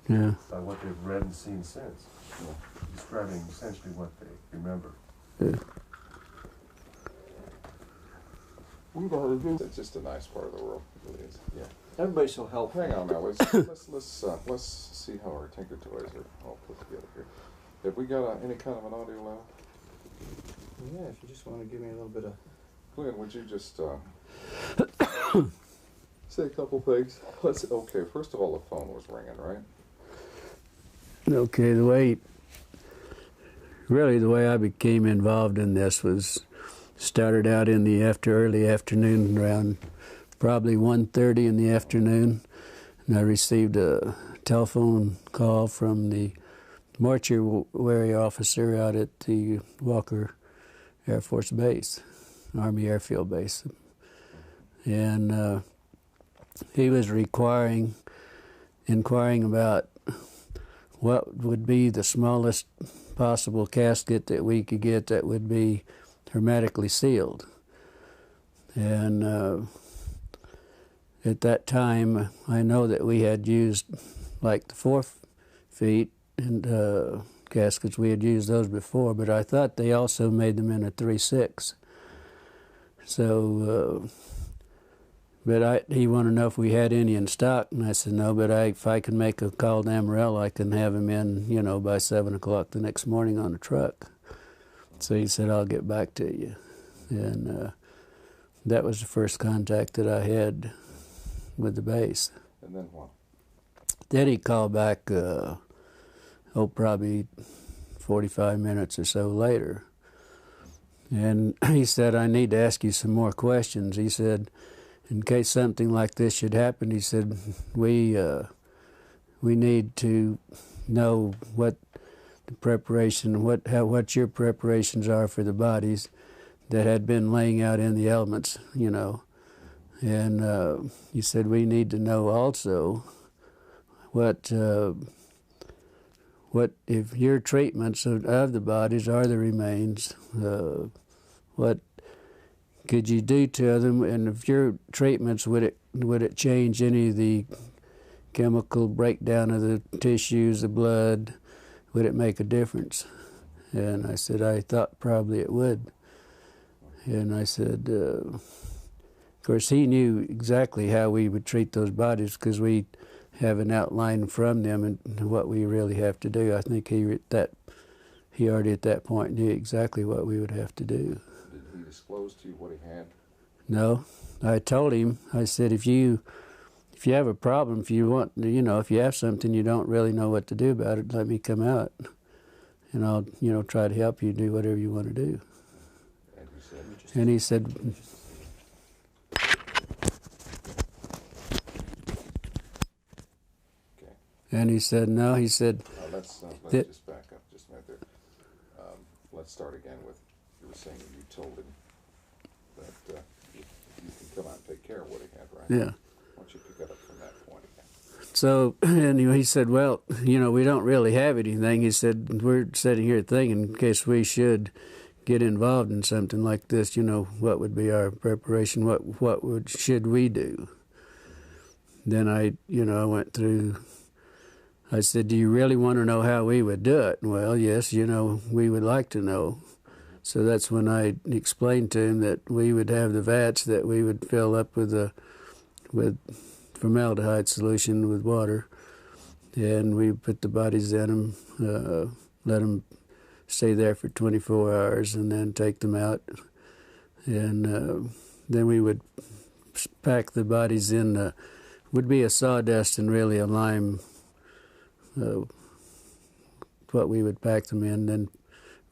Yeah. by what they've read and seen since, describing essentially what they remember. Yeah. It's just a nice part of the world. It really is. Yeah. Everybody's so helpful. Hang on now. Let's see how our Tinker Toys are all put together here. Have we got any kind of an audio level? Yeah, if you just want to give me a little bit of... Glenn, would you just say a couple things? Okay, first of all, the phone was ringing, right? Okay, the way I became involved in this was started out in the early afternoon, around probably 1:30 in the afternoon, and I received a telephone call from the mortuary officer out at the Walker Air Force Base, Army Airfield Base, and he was inquiring about what would be the smallest possible casket that we could get that would be hermetically sealed. And at that time, I know that we had used like the 4 feet and caskets. We had used those before, but I thought they also made them in a 3/6. So, but he wanted to know if we had any in stock, and I said no, but if I can make a call to Amarillo, I can have him in, by 7 o'clock the next morning on a truck. So he said, I'll get back to you. And that was the first contact that I had with the base. And then what? Then he called back, probably 45 minutes or so later. And he said, I need to ask you some more questions. He said, in case something like this should happen, he said, we need to know what the preparation, what your preparations are for the bodies that had been laying out in the elements, And he said, we need to know also what if your treatments of the bodies are the remains, what could you do to them, and if your treatments, would it change any of the chemical breakdown of the tissues, the blood? Would it make a difference? And I said, I thought probably it would. And I said, of course, he knew exactly how we would treat those bodies because we have an outline from them and what we really have to do. I think he already at that point knew exactly what we would have to do. Did he disclose to you what he had? No. I told him, I said, if you have a problem, if you want, if you have something you don't really know what to do about it, let me come out, and I'll, try to help you do whatever you want to do. And he said, okay. And he said, no, he said, let's just back up just a minute there. Let's start again with, you were saying that you told him that you can come out and take care of what he had, right? Yeah. Why don't you pick it up from that point again? So, anyway, he said, well, we don't really have anything. He said, we're sitting here thinking in case we should get involved in something like this, what would be our preparation? What should we do? Then I went through, I said, do you really want to know how we would do it? Well, yes, we would like to know. So that's when I explained to him that we would have the vats that we would fill up with formaldehyde solution with water, and we put the bodies in them, let them stay there for 24 hours, and then take them out. And then we would pack the bodies in, would be a sawdust and really a lime, what we would pack them in, then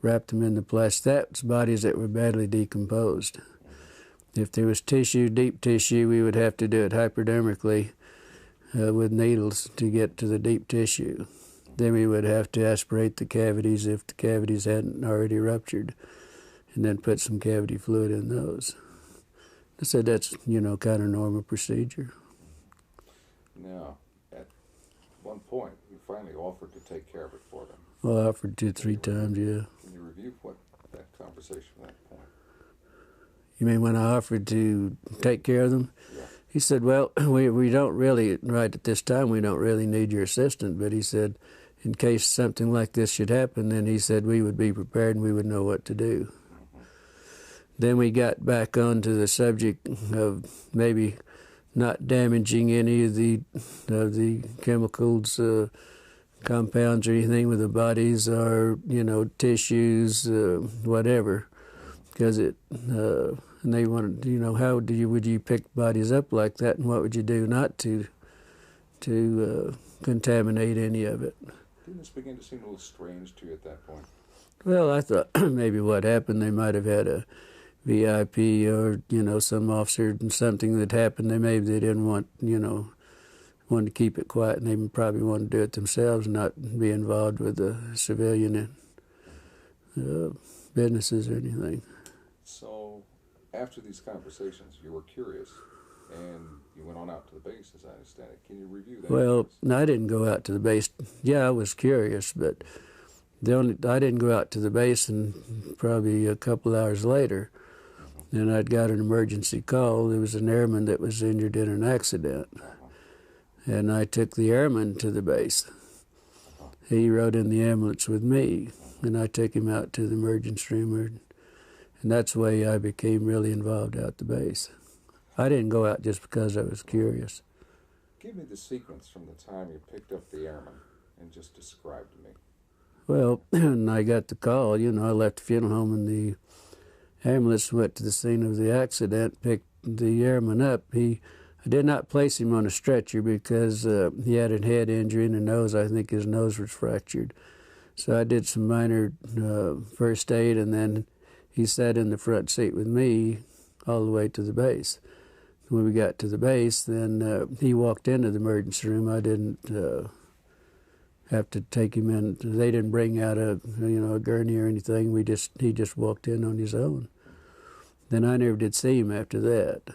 wrap them in the plastic. That's bodies that were badly decomposed. If there was tissue, deep tissue, we would have to do it hypodermically with needles to get to the deep tissue. Then we would have to aspirate the cavities if the cavities hadn't already ruptured, and then put some cavity fluid in those. I said that's, kind of normal procedure. Now, at one point, you finally offered to take care of it for them. Well, I offered 2-3 times, yeah. Can you review what that conversation at that point? You mean when I offered to take care of them? Yeah. He said, well, we don't really, right at this time, we don't really need your assistance. But he said, in case something like this should happen, then he said we would be prepared and we would know what to do. Then we got back onto the subject of maybe not damaging any of the chemicals, compounds or anything with the bodies, or tissues, whatever, because and they wanted, how would you pick bodies up like that, and what would you do not to contaminate any of it? Didn't this begin to seem a little strange to you at that point? Well, I thought maybe what happened, they might have had a VIP or, some officer and something that happened. They didn't want, wanted to keep it quiet, and they probably wanted to do it themselves and not be involved with the civilian businesses or anything. So after these conversations, you were curious, and you went on out to the base, as I understand it. Can you review that? Well, no, I didn't go out to the base. Yeah, I was curious, but I didn't go out to the base, and probably a couple hours later, then I'd got an emergency call. There was an airman that was injured in an accident, and I took the airman to the base. He rode in the ambulance with me, and I took him out to the emergency room, and that's the way I became really involved out the base. I didn't go out just because I was curious. Give me the sequence from the time you picked up the airman and just describe to me. Well, when I got the call, I left the funeral home, and the ambulance went to the scene of the accident, picked the airman up. I did not place him on a stretcher because he had a head injury in the nose. I think his nose was fractured. So I did some minor first aid, and then he sat in the front seat with me all the way to the base. When we got to the base, then he walked into the emergency room. I didn't have to take him in. They didn't bring out a gurney or anything. He just walked in on his own. Then I never did see him after that.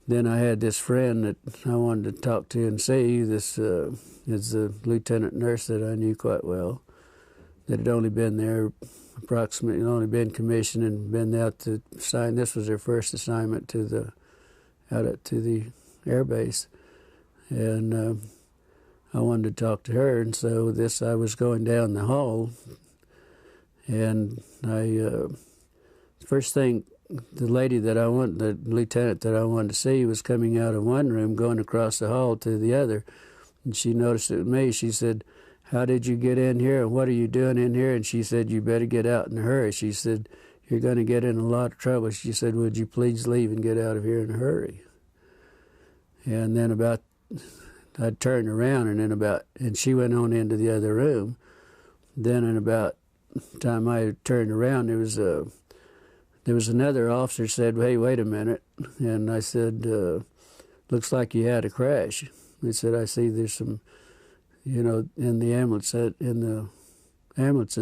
Then I had this friend that I wanted to talk to and see. This is a lieutenant nurse that I knew quite well, that had only been there only been commissioned and been out to sign. This was her first assignment out to the air base. And I wanted to talk to her, and so I was going down the hall, and first thing, the lieutenant that I wanted to see was coming out of one room, going across the hall to the other, and she noticed it was me. She said, "How did you get in here, and what are you doing in here?" And she said, "You better get out in a hurry." She said, "You're going to get in a lot of trouble." She said, "Would you please leave and get out of here in a hurry?" And then I turned around, and she went on into the other room. Then in about the time I turned around, there was another officer said, "Hey, wait a minute." And I said, "Looks like you had a crash." He said, "I see there's some, in the ambulances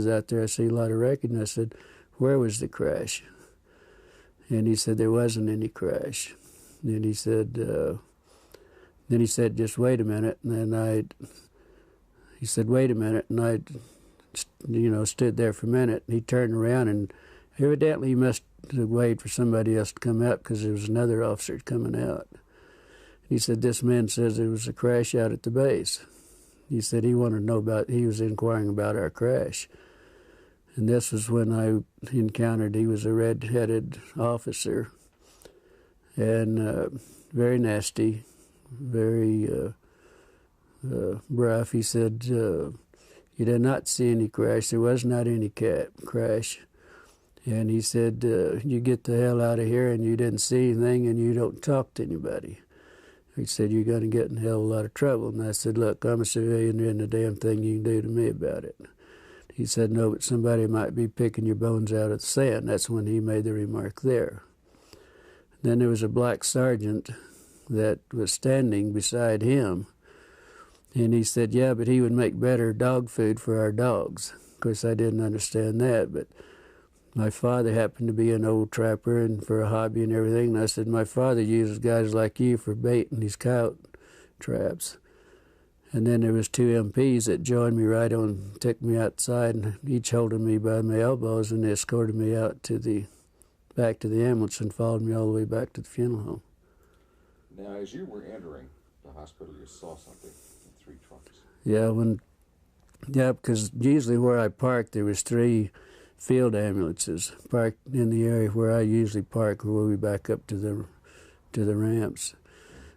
out there, I see a lot of wreckage." And I said, "Where was the crash?" And he said, "There wasn't any crash." And he said, "Just wait a minute." And then he said, "Wait a minute." And I, stood there for a minute. And he turned around, and evidently he must have waited for somebody else to come out, because there was another officer coming out. He said, "This man says there was a crash out at the base." He said he wanted to know he was inquiring about our crash. And this was when I encountered, he was a red-headed officer, and very nasty, very rough. He said, "You did not see any crash. There was not any crash." And he said, "You get the hell out of here, and you didn't see anything, and you don't talk to anybody." He said, "You're going to get in a hell of a lot of trouble." And I said, "Look, I'm a civilian. There isn't a damn thing you can do to me about it." He said, "No, but somebody might be picking your bones out of the sand." That's when he made the remark there. Then there was a black sergeant that was standing beside him, and he said, "Yeah, but he would make better dog food for our dogs." Of course, I didn't understand that, but my father happened to be an old trapper and for a hobby and everything. And I said, "My father uses guys like you for bait in these coyote traps." And then there was two MPs that joined me right on, took me outside, and each holding me by my elbows, and they escorted me out back to the ambulance and followed me all the way back to the funeral home. Now, as you were entering the hospital, you saw something in 3 trucks. Yeah, because usually where I parked, there was 3 field ambulances parked in the area where I usually park, where we back up to the ramps.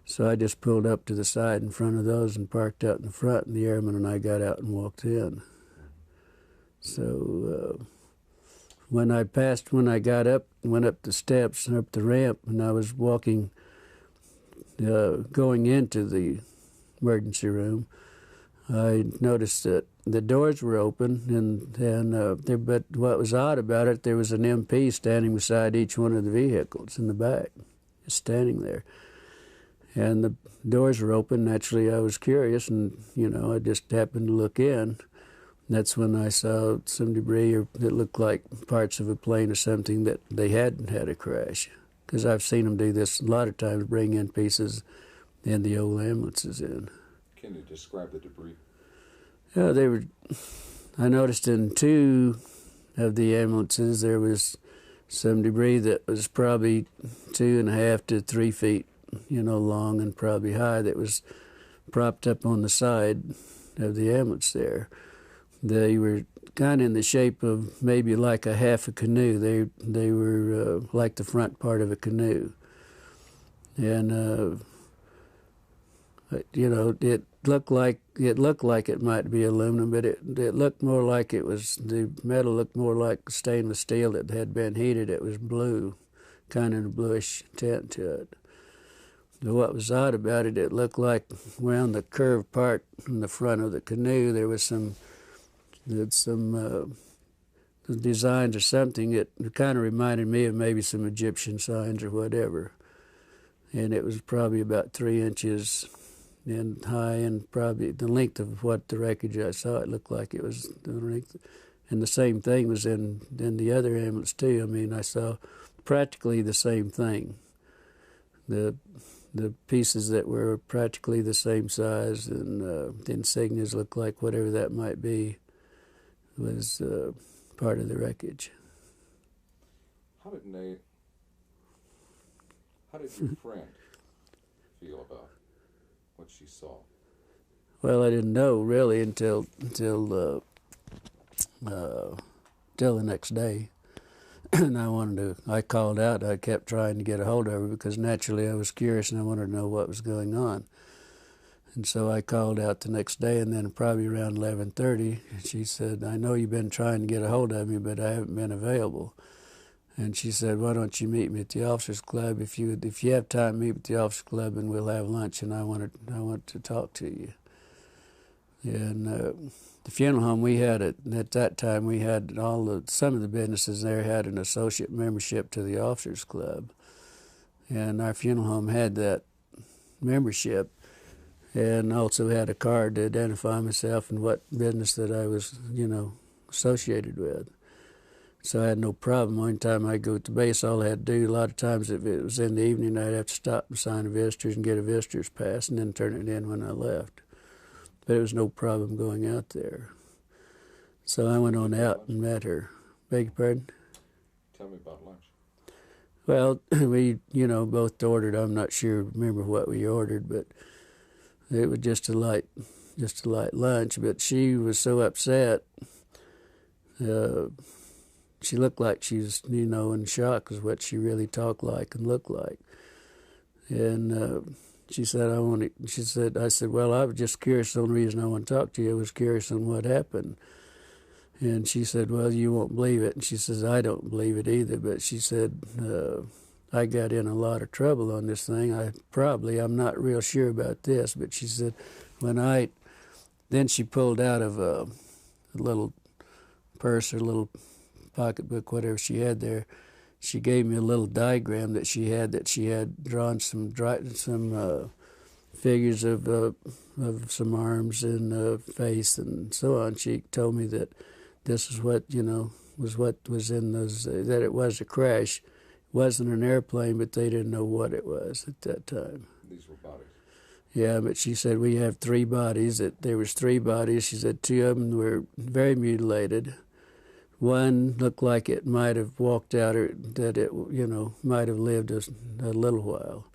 So I just pulled up to the side in front of those and parked out in the front, and the airman and I got out and walked in. So when I got up, went up the steps and up the ramp, and I was walking, going into the emergency room, I noticed that the doors were open, but what was odd about it, there was an MP standing beside each one of the vehicles in the back, just standing there. And the doors were open. Naturally, I was curious, and, I just happened to look in. That's when I saw some debris that looked like parts of a plane or something that they hadn't had a crash. Because I've seen them do this a lot of times, bring in pieces and the old ambulances in. Can you describe the debris? Yeah, I noticed in 2 of the ambulances there was some debris that was probably 2.5 to 3 feet, long and probably high, that was propped up on the side of the ambulance there. They were kind of in the shape of maybe like a half a canoe. They were like the front part of a canoe. And, it looked like it might be aluminum, but it looked more like the metal looked more like stainless steel that had been heated. It was blue, kind of a bluish tint to it. But what was odd about it, it looked like around the curved part in the front of the canoe, there was some designs or something. It kind of reminded me of maybe some Egyptian signs or whatever. And it was probably about 3 inches in high, and probably the length of what the wreckage I saw, it looked like it was the length. And the same thing was in the other ambulance too. I mean, I saw practically the same thing. The pieces that were practically the same size, and the insignias looked like whatever that might be was part of the wreckage. How did your friend feel about what she saw? Well, I didn't know really until the next day. And I called out. I kept trying to get a hold of her because naturally I was curious and I wanted to know what was going on. And so I called out the next day, and then probably around 11:30, she said, "I know you've been trying to get a hold of me, but I haven't been available." And she said, "Why don't you meet me at the officers club? If you have time, meet at the officers club, and we'll have lunch. And I want to talk to you." And the funeral home we had at that time, we had some of the businesses there had an associate membership to the officers club, and our funeral home had that membership, and also had a card to identify myself and what business that I was, associated with. So I had no problem. One time I'd go to base, all I had to do, a lot of times if it was in the evening, I'd have to stop and sign a visitor's and get a visitor's pass and then turn it in when I left. But it was no problem going out there. So I went on out and met her. Beg your pardon? Tell me about lunch. Well, we, both ordered. I'm not sure, remember what we ordered, but it was just a light lunch. But she was so upset. She looked like she was, in shock, is what she really talked like and looked like. And she said, I said, well, I was just curious. The only reason I want to talk to you, I was curious on what happened. And she said, well, you won't believe it. And she says, I don't believe it either. But she said, I got in a lot of trouble on this thing. I'm not real sure about this. But she said, then she pulled out of a little purse or little pocketbook, whatever she had there. She gave me a little diagram that she had drawn some figures of some arms and face and so on. She told me that this is what was in those, that it was a crash. It wasn't an airplane, but they didn't know what it was at that time. These were bodies. Yeah, but she said we have 3 bodies. That there was 3 bodies. She said 2 of them were very mutilated. One looked like it might have walked out, or that it, might have lived a little while.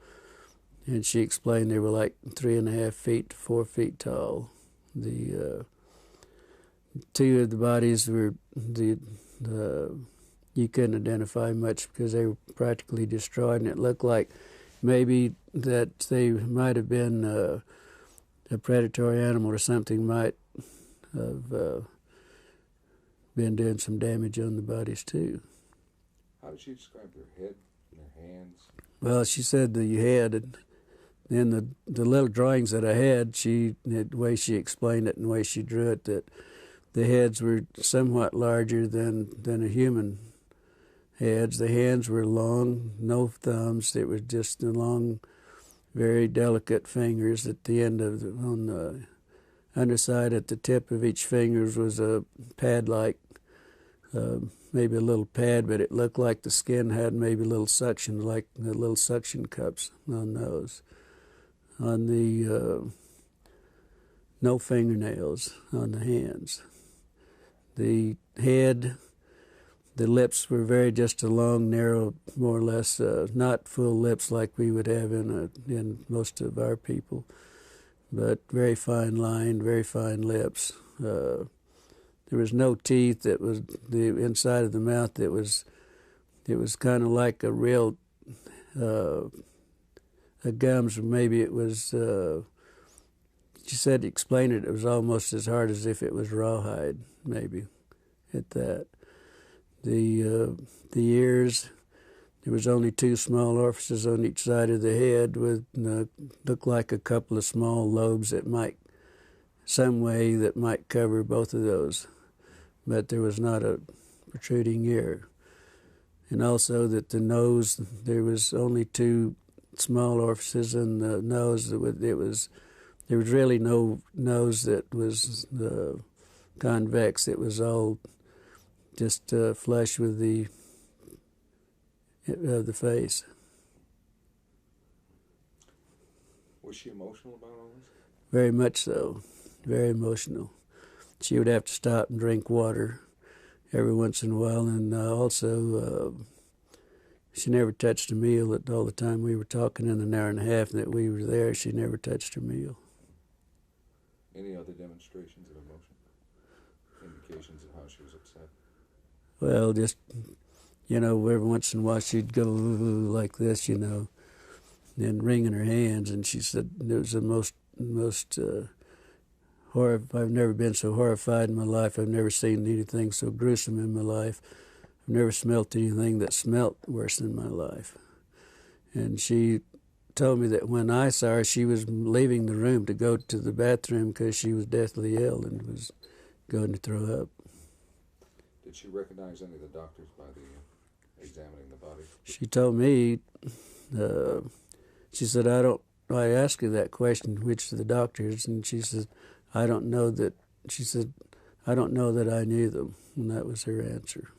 and she explained they were like 3.5 feet to 4 feet tall. The two of the bodies were you couldn't identify much because they were practically destroyed, and it looked like maybe that they might have been a predatory animal or something might have been doing some damage on the bodies too. How did she describe their head and their hands? Well, she said the head, and then the little drawings that I had, the way she explained it and the way she drew it, that the heads were somewhat larger than a human heads. The hands were long, no thumbs. It was just the long, very delicate fingers at the end of on the underside at the tip of each fingers was a pad-like, maybe a little pad, but it looked like the skin had maybe little suction, like the little suction cups on those. On the no fingernails on the hands. The head, the lips were just a long, narrow, more or less, not full lips like we would have in most of our people, but very fine lined, very fine lips. There was no teeth. That was the inside of the mouth. It was kind of like a real a gums. Maybe it was. She said to explain it. It was almost as hard as if it was rawhide. Maybe at that. The ears. There was only 2 small orifices on each side of the head with looked like a couple of small lobes that might cover both of those, but there was not a protruding ear. And also that the nose, there was only 2 small orifices in the nose. There was really no nose that was convex. It was all just flush with the face. Was she emotional about all this? Very much so. Very emotional. She would have to stop and drink water every once in a while, and also she never touched a meal all the time we were talking in an hour and a half that we were there. She never touched her meal. Any other demonstrations of emotion? Indications of how she was upset? Well, just, every once in a while she'd go like this, and wringing her hands, and she said it was the most I've never been so horrified in my life. I've never seen anything so gruesome in my life. I've never smelt anything that smelt worse in my life. And she told me that when I saw her, she was leaving the room to go to the bathroom because she was deathly ill and was going to throw up. Did she recognize any of the doctors by examining the body? She told me, she said, I asked her that question, which of the doctors, and she said, I don't know that I knew them, and that was her answer.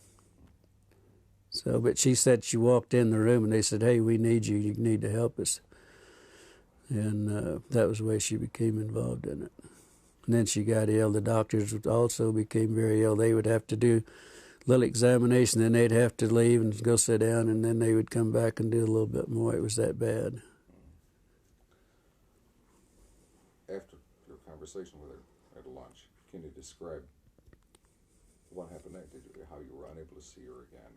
So, but she said she walked in the room and they said, hey, we need you, you need to help us. And that was the way she became involved in it. And then she got ill. The doctors also became very ill. They would have to do a little examination, then they'd have to leave and go sit down, and then they would come back and do a little bit more. It was that bad. After your conversation with her at lunch, can you describe what happened next? How you were unable to see her again,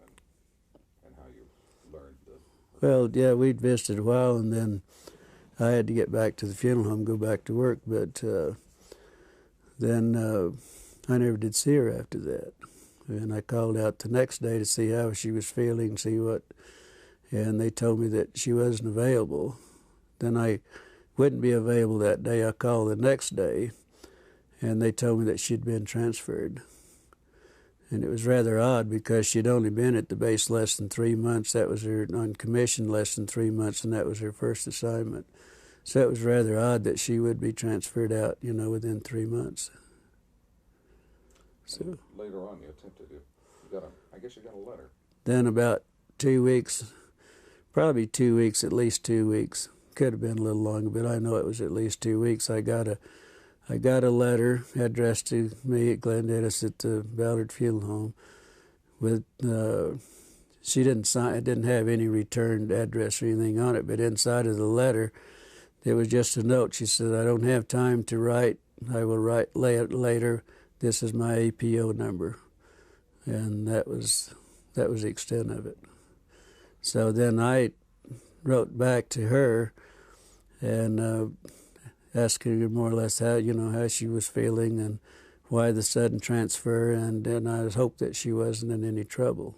and how you learned the... Well, yeah, we'd visited a while, and then I had to get back to the funeral home, go back to work, but then I never did see her after that. And I called out the next day to see how she was feeling, and they told me that she wasn't available. Then I wouldn't be available that day. I called the next day, and they told me that she'd been transferred. And it was rather odd because she'd only been at the base less than 3 months. That was her on commission less than 3 months, and that was her first assignment. So it was rather odd that she would be transferred out, within 3 months. So later on, you attempted to. I guess you got a letter. Then about 2 weeks, probably 2 weeks, at least 2 weeks. Could have been a little longer, but I know it was at least 2 weeks. I got a letter addressed to me at Glendennis at the Ballard Funeral Home. With she didn't sign. It didn't have any returned address or anything on it. But inside of the letter, It was just a note. She said, I don't have time to write. I will write later. This is my APO number. And that was the extent of it. So then I wrote back to her and asked her more or less how she was feeling and why the sudden transfer, and then I hoped that she wasn't in any trouble.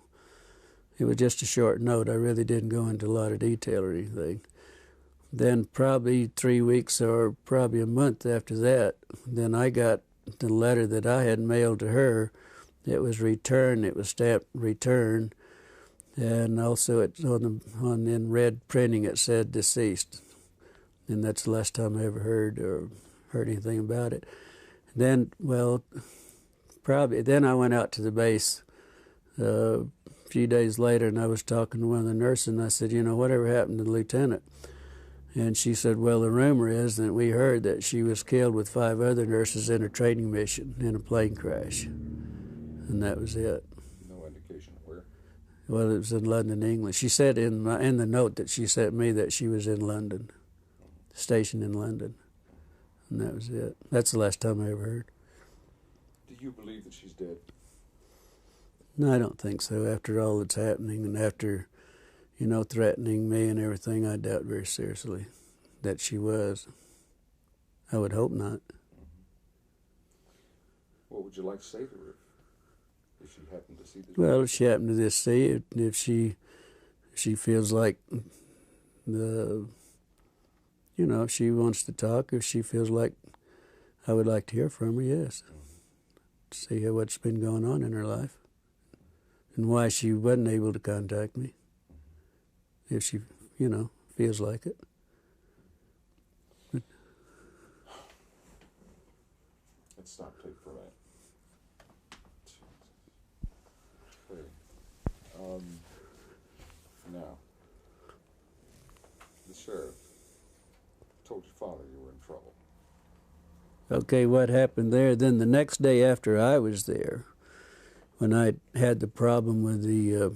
It was just a short note. I really didn't go into a lot of detail or anything. Then probably 3 weeks or probably a month after that, then I got the letter that I had mailed to her. It was returned. It was stamped return, and also it's in red printing it said deceased, and that's the last time I ever heard anything about it. Then, then I went out to the base a few days later, and I was talking to one of the nurses, and I said, whatever happened to the lieutenant? And she said, well, the rumor is that we heard that she was killed with 5 other nurses in a training mission in a plane crash. And that was it. No indication of where? Well, it was in London, England. She said in the note that she sent me that she was in London, stationed in London. And that was it. That's the last time I ever heard. Do you believe that she's dead? No, I don't think so. After all that's happening and after, threatening me and everything, I doubt very seriously that she was. I would hope not. What would you like to say to her if she happened to see this? Well, if she happened to just see it, if she feels like if she wants to talk, if she feels like I would like to hear from her, yes. See what's been going on in her life and why she wasn't able to contact me. If she, feels like it. But Let's stop tape for a minute. Okay. Now, the sheriff told your father you were in trouble. okay, what happened there? Then the next day after I was there, when I had the problem with the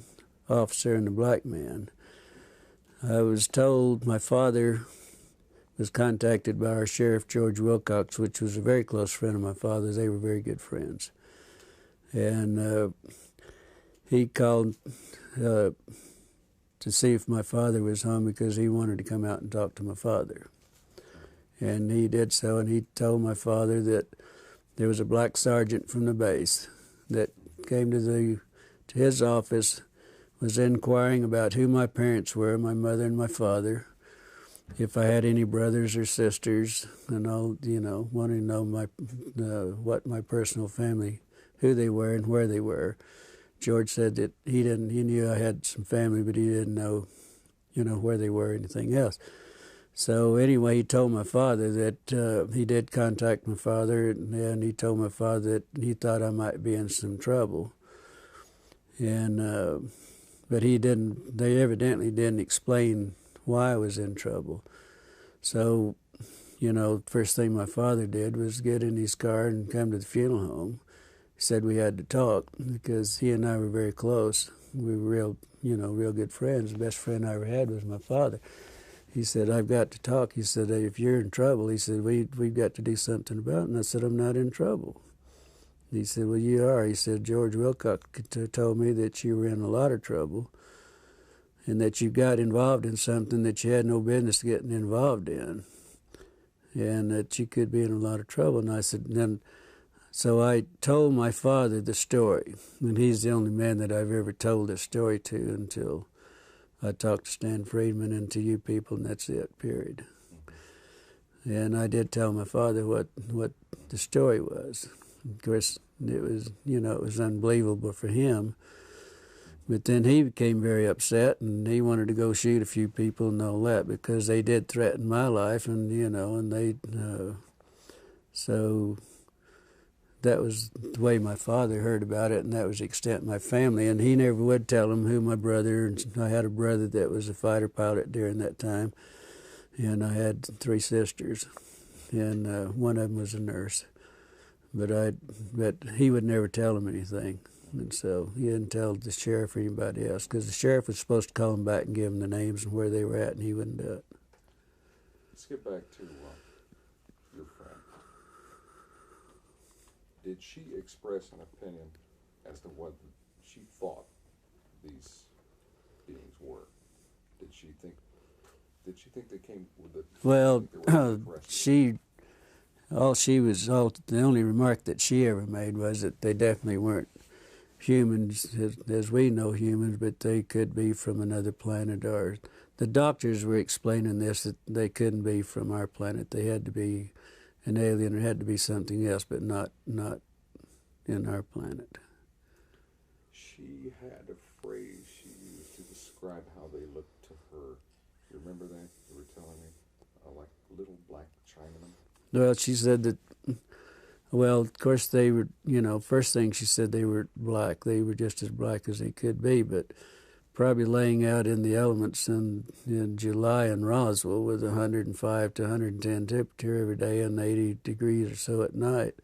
officer and the black man, I was told my father was contacted by our sheriff, George Wilcox, which was a very close friend of my father's. They were very good friends. And he called to see if my father was home because he wanted to come out and talk to my father. And he did so, and he told my father that there was a black sergeant from the base that came to his office, was inquiring about who my parents were, my mother and my father, if I had any brothers or sisters, and all, wanting to know what my personal family, who they were and where they were. George said that he knew I had some family, but he didn't know, where they were or anything else. So anyway, he told my father that he did contact my father, and he told my father that he thought I might be in some trouble. And but they evidently didn't explain why I was in trouble. So, first thing my father did was get in his car and come to the funeral home. He said we had to talk because he and I were very close. We were real good friends. The best friend I ever had was my father. He said, I've got to talk. He said, if you're in trouble, he said, we've got to do something about it. And I said, I'm not in trouble. He said, well, you are. He said, George Wilcox told me that you were in a lot of trouble and that you got involved in something that you had no business getting involved in and that you could be in a lot of trouble. And I said, so I told my father the story, and he's the only man that I've ever told this story to until I talked to Stan Friedman and to you people, and that's it, period. And I did tell my father what the story was. Of course, it was unbelievable for him. But then he became very upset, and he wanted to go shoot a few people and all that because they did threaten my life, and so that was the way my father heard about it, and that was the extent of my family. And he never would tell him who my brother, and I had a brother that was a fighter pilot during that time, and I had 3 sisters, and one of them was a nurse. But he would never tell him anything, and so he didn't tell the sheriff or anybody else, because the sheriff was supposed to call him back and give him the names and where they were at, and he wouldn't do it. Let's get back to your friend. Did she express an opinion as to what she thought these beings were? Did she think they came with it? Well, The the only remark that she ever made was that they definitely weren't humans as we know humans, but they could be from another planet. Or the doctors were explaining this, that they couldn't be from our planet. They had to be an alien, or had to be something else, but not in our planet. She had a phrase she used to describe how they looked to her. You remember that? You were telling me? Like little black Chinamen? Well, she said that, well, of course they were, first thing she said they were black. They were just as black as they could be, but probably laying out in the elements in July in Roswell with 105 to 110 temperature every day and 80 degrees or so at night.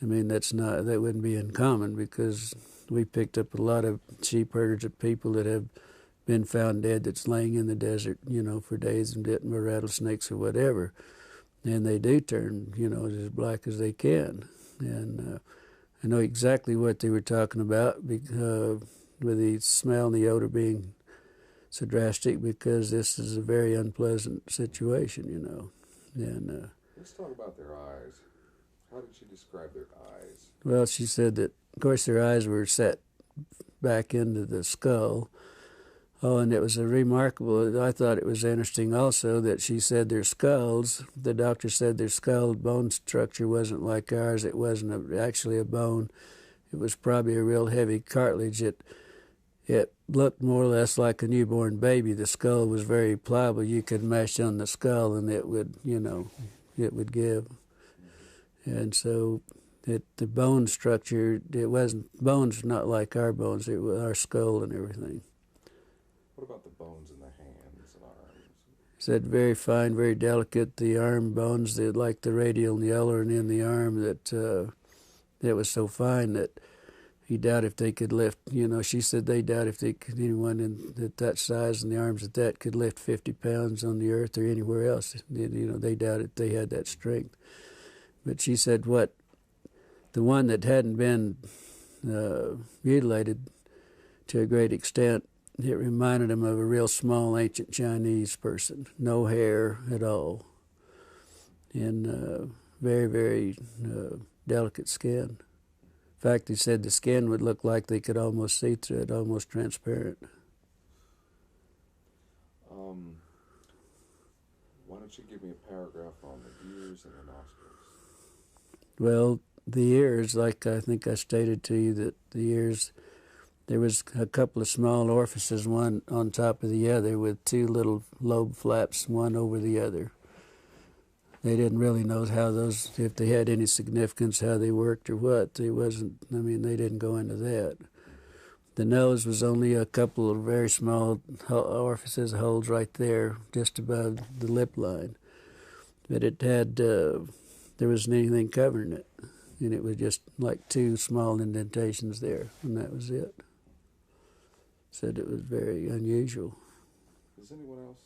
I mean, that wouldn't be uncommon, because we picked up a lot of sheep herders of people that have been found dead that's laying in the desert, for days and bitten by rattlesnakes or whatever. And they do turn, as black as they can. And I know exactly what they were talking about, because, with the smell and the odor being so drastic, because this is a very unpleasant situation, And let's talk about their eyes. How did she describe their eyes? Well, she said that, of course, their eyes were set back into the skull. Oh, and it was I thought it was interesting also that she said their skulls, the doctor said their skull bone structure wasn't like ours. It wasn't actually a bone. It was probably a real heavy cartilage. It looked more or less like a newborn baby. The skull was very pliable. You could mash on the skull and it would, it would give. And so the bone structure, bones not like our bones. It was our skull and everything. What about the bones in the hands and arms? Said very fine, very delicate. The arm bones, like the radial and the ulnar and in the arm, that was so fine that he doubted if they could lift. She said they doubt if anyone at that size and the arms at that could lift 50 pounds on the earth or anywhere else. They doubted they had that strength. But she said the one that hadn't been mutilated to a great extent, it reminded him of a real small ancient Chinese person, no hair at all, and very, very delicate skin. In fact, he said the skin would look like they could almost see through it, almost transparent. Why don't you give me a paragraph on the ears and the nostrils? Well, the ears, like I think I stated to you, that the ears, there was a couple of small orifices, one on top of the other, with two little lobe flaps, one over the other. They didn't really know if they had any significance, how they worked or what. They didn't go into that. The nose was only a couple of very small orifices, holes right there, just above the lip line. But it had, there wasn't anything covering it. And it was just like two small indentations there, and that was it. Said it was very unusual. Does anyone else,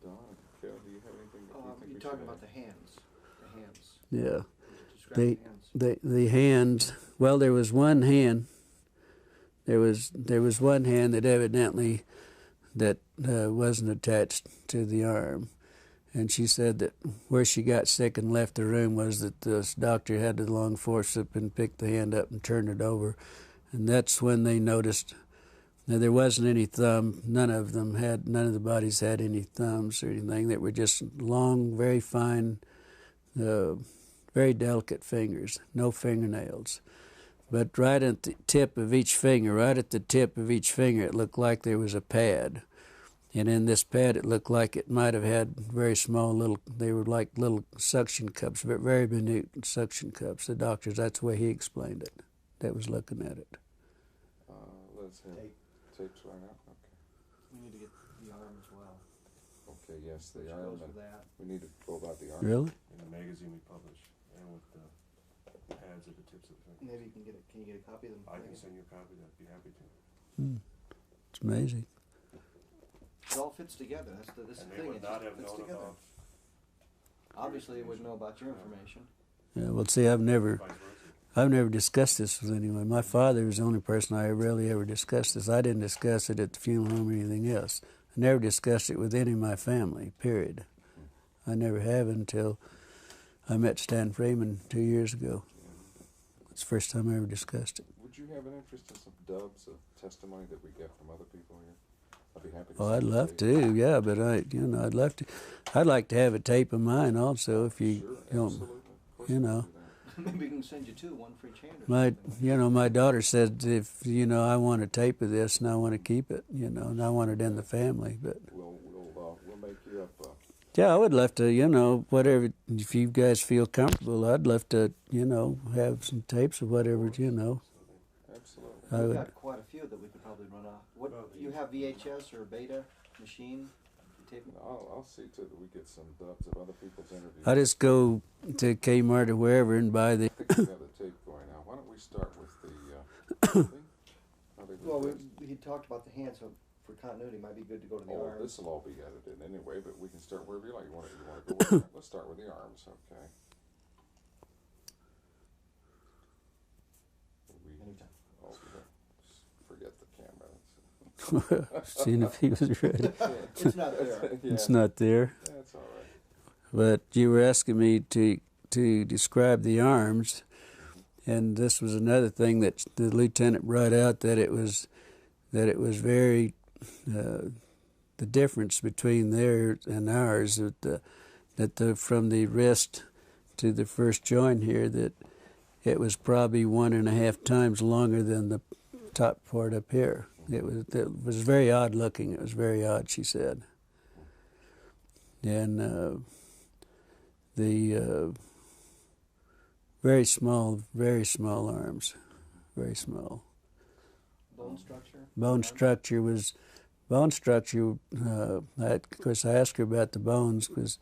Don, Phil, do you have anything that you think you're we talking should about add? the hands. Yeah. Describe The hands, well, there was one hand. There was one hand that evidently wasn't attached to the arm. And she said that where she got sick and left the room was that this doctor had the long forceps and picked the hand up and turned it over. And that's when they noticed that there wasn't any thumb. None of the bodies had any thumbs or anything. They were just long, very fine, very delicate fingers, no fingernails. But right at the tip of each finger, it looked like there was a pad. And in this pad, it looked like it might have had very small they were like little suction cups, very minute suction cups. The doctors, that's the way he explained it, that was looking at it. Let's have tapes right now. Okay. We need to get the arm as well. Okay, yes, the Which arm. goes with that. We need to go about the arm. Really? In the magazine we publish, and with the pads at the tips of the fingers. Maybe you can get Can you get a copy of them? I can send you a copy. I'd be happy to. It's amazing. It all fits together. That's the And they thing. would It not just have fits known together. about Obviously, they wouldn't know about your information. Yeah, well, see, I've never vice versa. I've never discussed this with anyone. My father was the only person I really ever discussed this. I didn't discuss it at the funeral home or anything else. I never discussed it with any of my family, period. I never have until I met Stan Freeman 2 years ago. It's the first time I ever discussed it. Would you have an interest in some dubs of testimony that we get from other people here? I'd be happy to. Oh, I'd send love it to, yeah, but I'd love to. I'd like to have a tape of mine also, if you, Sure, don't, absolutely. Of course you we can know. do that. Maybe we can send you two, one for each hand. Or My, something. my daughter said if, I want a tape of this and I want to keep it, and I want it in the family, but. We'll make you up. Yeah, I would love to, whatever, if you guys feel comfortable, I'd love to, have some tapes of whatever, Absolutely. I We've would. got quite a few that we could probably run off. What you have VHS or Beta machine? Tape? I'll see to that we get some dubs of other people's interviews. I just go to Kmart or wherever and buy the. I think we have the tape going now. Why don't we start with the thing? Well, he talked about the hand, so for continuity, it might be good to go to the arms. This will all be edited anyway, but we can start wherever you like. You want to go with that? Let's start with the arms, okay? Anytime. Oh, forget the camera. Seeing if he was ready. It's not there. Yeah. It's not there. That's all right. But you were asking me to describe the arms, and this was another thing that the lieutenant brought out, that it was very the difference between theirs and ours, that from the wrist to the first joint here, that it was probably 1.5 times longer than the top part up here. It was very odd looking. It was very odd, she said. And the very small arms, very small. Bone structure? Bone structure, of course, I asked her about the bones because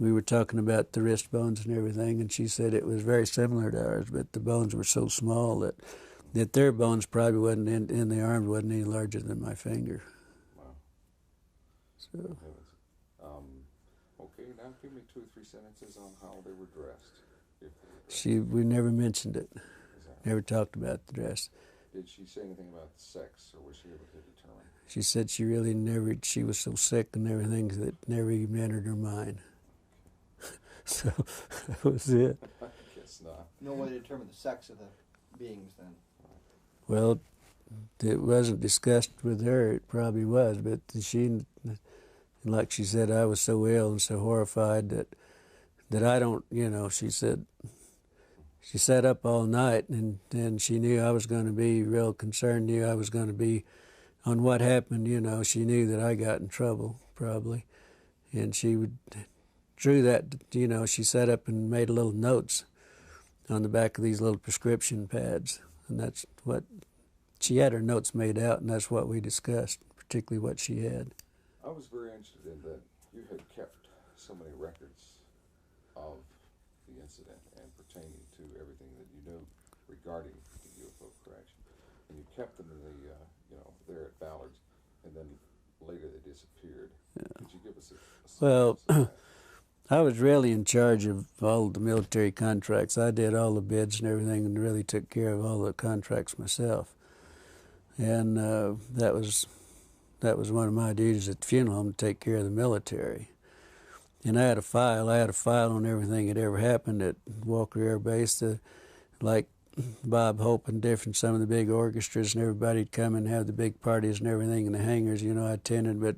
we were talking about the wrist bones and everything, and she said it was very similar to ours, but the bones were so small that their bones probably wasn't in the arm, wasn't any larger than my finger. Wow. So. Okay, now give me 2 or 3 sentences on how they were dressed. If they were dressed. We never mentioned it. Is that right? Never talked about the dress. Did she say anything about sex, or was she able to determine? She said she really never, she was so sick and everything that never even entered her mind. So that was it. I guess not. No way to determine the sex of the beings then. Well, it wasn't discussed with her. It probably was, but she, like she said, I was so ill and so horrified that I don't, she said, she sat up all night and she knew I was going to be real concerned, knew I was going to be on what happened, she knew that I got in trouble, probably. And she drew that, she sat up and made little notes on the back of these little prescription pads. And that's what, she had her notes made out, and that's what we discussed, particularly what she had. I was very interested in that you had kept so many records of the incident and pertaining to everything that you knew regarding the UFO correction. And you kept them in the, there at Ballard's, and then later they disappeared. Yeah. Could you give us a Well, sense of that? I was really in charge of all the military contracts. I did all the bids and everything and really took care of all the contracts myself. And that was one of my duties at the funeral home, to take care of the military. And I had a file on everything that ever happened at Walker Air Base, like Bob Hope and some of the big orchestras, and everybody'd come and have the big parties and everything in the hangars. I attended, but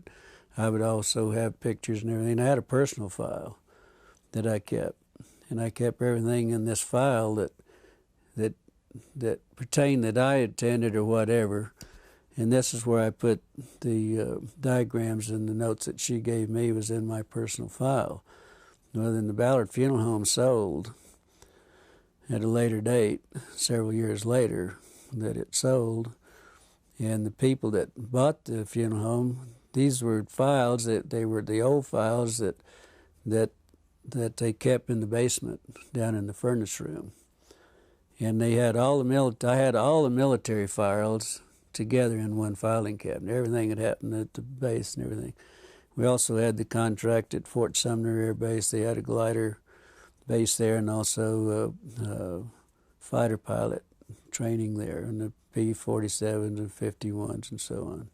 I would also have pictures and everything. I had a personal file that I kept, and I kept everything in this file that pertained that I attended or whatever. And this is where I put the diagrams and the notes that she gave me was in my personal file. Well, then the Ballard Funeral Home sold at a later date, several years later, that it sold. And the people that bought the funeral home, these were files they were the old files that they kept in the basement down in the furnace room. And they had I had all the military files together in one filing cabinet. Everything had happened at the base and everything. We also had the contract at Fort Sumner Air Base. They had a glider base there and also fighter pilot training there, and the P-47s and 51s and so on.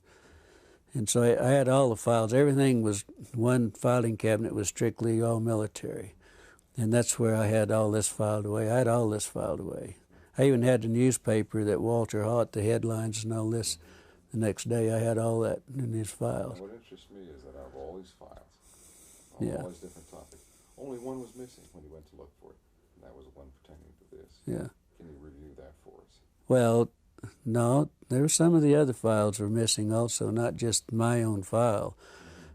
And so I had all the files. Everything was, one filing cabinet was strictly all military. And that's where I had all this filed away. I had all this filed away. I even had the newspaper that Walter Haut, the headlines and all this, the next day I had all that in his files. And what interests me is that out of all these files, Yeah. all these different topics, only one was missing when you went to look for it, and that was the one pertaining to this. Yeah. Can you review that for us? Well, no, there were some of the other files were missing also, not just my own file,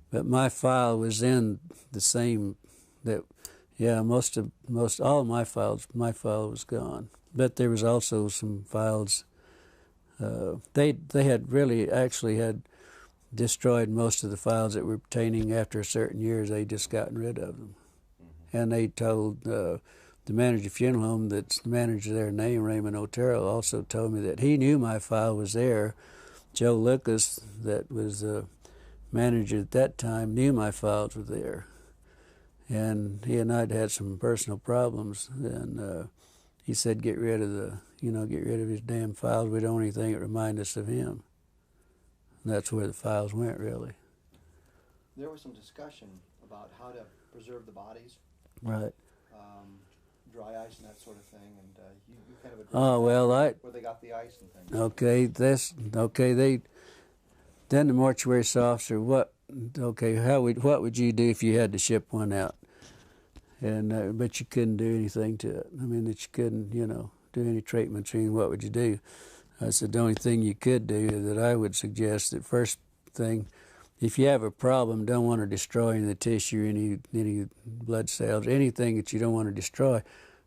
but my file was in the same, that, yeah, most all of my file was gone. But there was also some files, they had really actually had destroyed most of the files that were pertaining after certain years. They just gotten rid of them. And they told the manager of the funeral home, that's the manager there named Raymond Otero, also told me that he knew my file was there. Joe Lucas, that was the manager at that time, knew my files were there. And he and I'd had some personal problems, and he said, get rid of his damn files. We don't want anything that remind us of him. And that's where the files went, really. There was some discussion about how to preserve the bodies, Right. dry ice and that sort of thing, and you kind of addressed Oh, well, where they got the ice and things. Then the mortuary officer, what would you do if you had to ship one out? And but you couldn't do anything to it. I mean, that you couldn't, do any treatments. I mean, what would you do? I said the only thing you could do that I would suggest, that first thing, if you have a problem, don't want to destroy any of the tissue, any blood cells, anything that you don't want to destroy,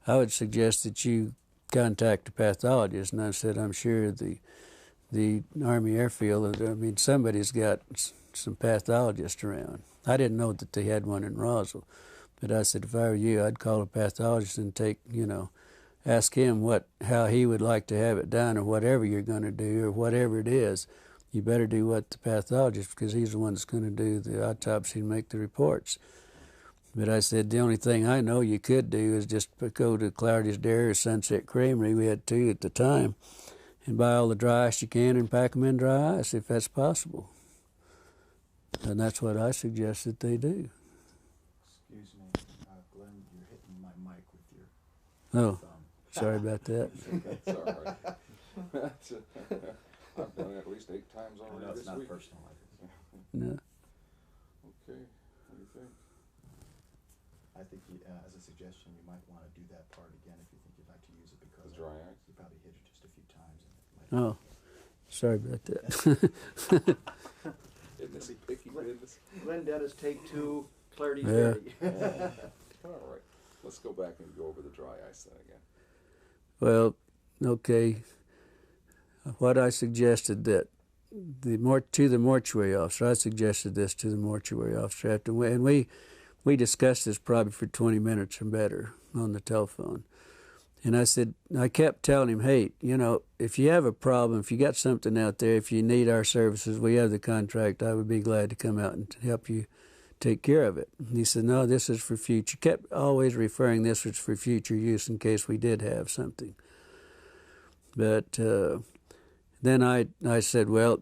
I would suggest that you contact a pathologist. And I said, I'm sure the Army Airfield, I mean, somebody's got some pathologists around. I didn't know that they had one in Roswell. But I said, if I were you, I'd call a pathologist and ask him how he would like to have it done, or whatever you're going to do, or whatever it is. You better do what the pathologist, because he's the one that's going to do the autopsy and make the reports. But I said, the only thing I know you could do is just go to Clarity's Dairy or Sunset Creamery, we had two at the time, and buy all the dry ice you can and pack them in dry ice, if that's possible. And that's what I suggest that they do. Excuse me, Glenn, you're hitting my mic with your Oh, thumb. sorry about that. That's all right. I've done it at least 8 times I already know it's this not week. personal. I guess. No. Okay, what do you think? I think as a suggestion, you might want to do that part again if you think you'd like to use it, because The dry ice? you probably hit it just a few times. And it might Oh, sorry about that. Isn't this picky business? Glenn Dennis, take 2, Clarity's Yeah. Dairy. All right, let's go back and go over the dry ice then again. Well, okay. What I suggested that to the mortuary officer, I suggested this to the mortuary officer and we discussed this probably for 20 minutes or better on the telephone. And I kept telling him, hey, if you have a problem, if you got something out there, if you need our services, we have the contract. I would be glad to come out and help you take care of it. And he said, no, this is for future. Kept always referring this was for future use in case we did have something. But then I said, well,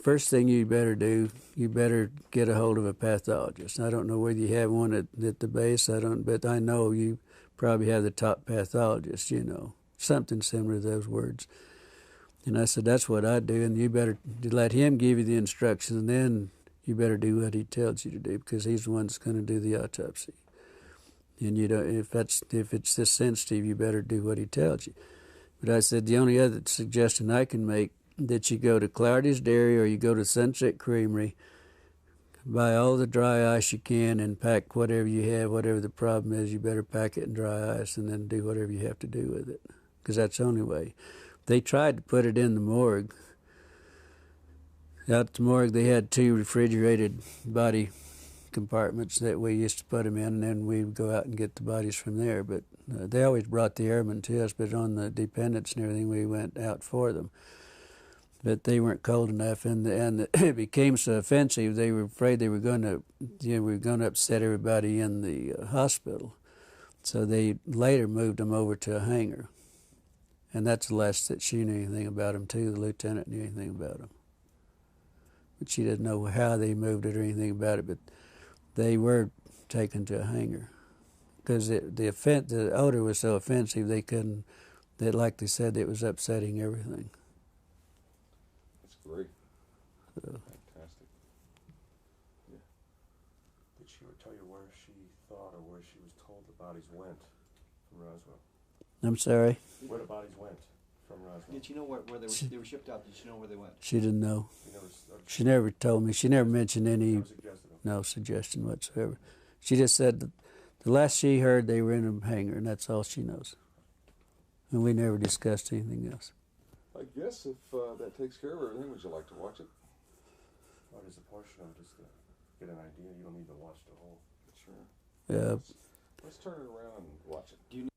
first thing you better do, you better get a hold of a pathologist. I don't know whether you have one at the base, but I know you probably have the top pathologist, something similar to those words. And I said, that's what I do, and you better let him give you the instructions, and then you better do what he tells you to do, because he's the one that's going to do the autopsy. And if it's this sensitive, you better do what he tells you. But I said, the only other suggestion I can make, that you go to Clarity's Dairy or you go to Sunset Creamery, buy all the dry ice you can and pack whatever you have, whatever the problem is, you better pack it in dry ice and then do whatever you have to do with it, because that's the only way. They tried to put it in the morgue. Out at the morgue, they had 2 refrigerated body compartments that we used to put them in, and then we would go out and get the bodies from there. But they always brought the airmen to us, but on the dependents and everything, we went out for them. but they weren't cold enough, and it became so offensive. They were afraid they were going to upset everybody in the hospital. So they later moved them over to a hangar, and that's the last that she knew anything about them too. The lieutenant knew anything about them, but she didn't know how they moved it or anything about it. But they were taken to a hangar because the odor was so offensive they couldn't. That, like they said, it was upsetting everything. That's great. So, Fantastic. Yeah. Did she ever tell you where she thought or where she was told the bodies went from Roswell? I'm sorry. Where the bodies went from Roswell? Did you know where they were shipped out? Did you know where they went? She didn't know. You never, She never told me. She never mentioned any. never suggested them. No suggestion whatsoever. She just said that the last she heard they were in a hangar, and that's all she knows. And we never discussed anything else. I guess if that takes care of everything, would you like to watch it? What is a portion of it, just to get an idea? You don't need to watch the whole. Sure. Yeah. Let's turn it around and watch it. Do you